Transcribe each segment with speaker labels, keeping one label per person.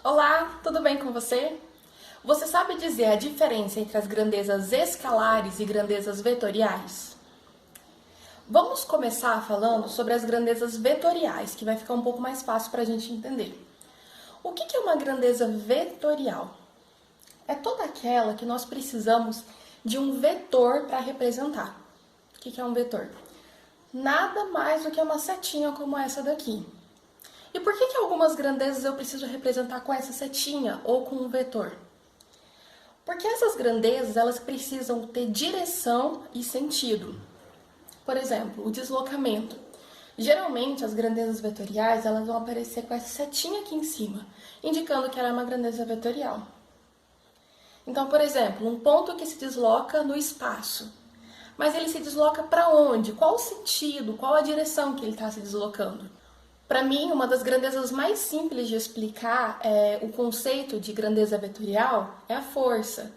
Speaker 1: Olá, tudo bem com você? Você sabe dizer a diferença entre as grandezas escalares e grandezas vetoriais? Vamos começar falando sobre as grandezas vetoriais, que vai ficar um pouco mais fácil para a gente entender. O que é uma grandeza vetorial? É toda aquela que nós precisamos de um vetor para representar. O que é um vetor? Nada mais do que uma setinha como essa daqui. E por que algumas grandezas eu preciso representar com essa setinha ou com um vetor? Porque essas grandezas, elas precisam ter direção e sentido. Por exemplo, o deslocamento. Geralmente, as grandezas vetoriais, elas vão aparecer com essa setinha aqui em cima, indicando que ela é uma grandeza vetorial. Então, por exemplo, um ponto que se desloca no espaço. Mas ele se desloca para onde? Qual o sentido? Qual a direção que ele está se deslocando? Para mim, uma das grandezas mais simples de explicar o conceito de grandeza vetorial é a força.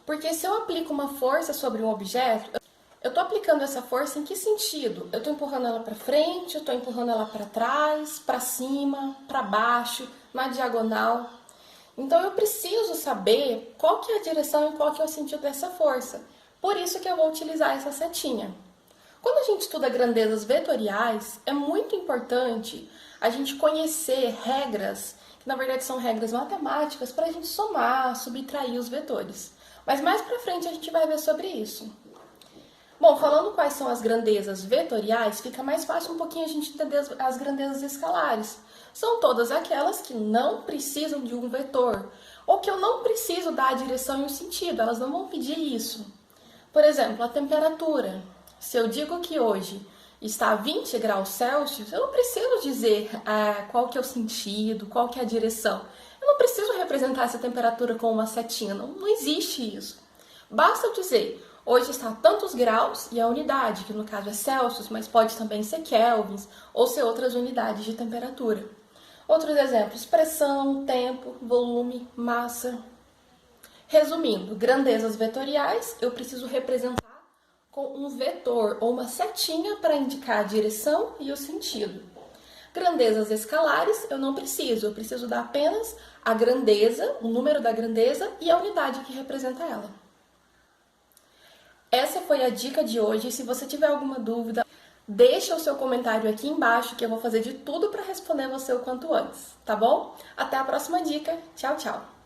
Speaker 1: Porque se eu aplico uma força sobre um objeto, eu estou aplicando essa força em que sentido? Eu estou empurrando ela para frente, eu estou empurrando ela para trás, para cima, para baixo, na diagonal. Então eu preciso saber qual que é a direção e qual que é o sentido dessa força. Por isso que eu vou utilizar essa setinha. Quando a gente estuda grandezas vetoriais, é muito importante a gente conhecer regras, que na verdade são regras matemáticas, para a gente somar, subtrair os vetores. Mas mais para frente a gente vai ver sobre isso. Bom, falando quais são as grandezas vetoriais, fica mais fácil um pouquinho a gente entender as grandezas escalares. São todas aquelas que não precisam de um vetor, ou que eu não preciso dar a direção e o sentido, elas não vão pedir isso. Por exemplo, a temperatura. Se eu digo que hoje está a 20 graus Celsius, eu não preciso dizer qual que é o sentido, qual que é a direção. Eu não preciso representar essa temperatura com uma setinha, não existe isso. Basta eu dizer, hoje está a tantos graus e a unidade, que no caso é Celsius, mas pode também ser kelvins ou ser outras unidades de temperatura. Outros exemplos, pressão, tempo, volume, massa. Resumindo, grandezas vetoriais, eu preciso representar com um vetor ou uma setinha para indicar a direção e o sentido. Grandezas escalares eu não preciso, eu preciso dar apenas a grandeza, o número da grandeza e a unidade que representa ela. Essa foi a dica de hoje. Se você tiver alguma dúvida, deixa o seu comentário aqui embaixo que eu vou fazer de tudo para responder você o quanto antes, tá bom? Até a próxima dica. Tchau, tchau!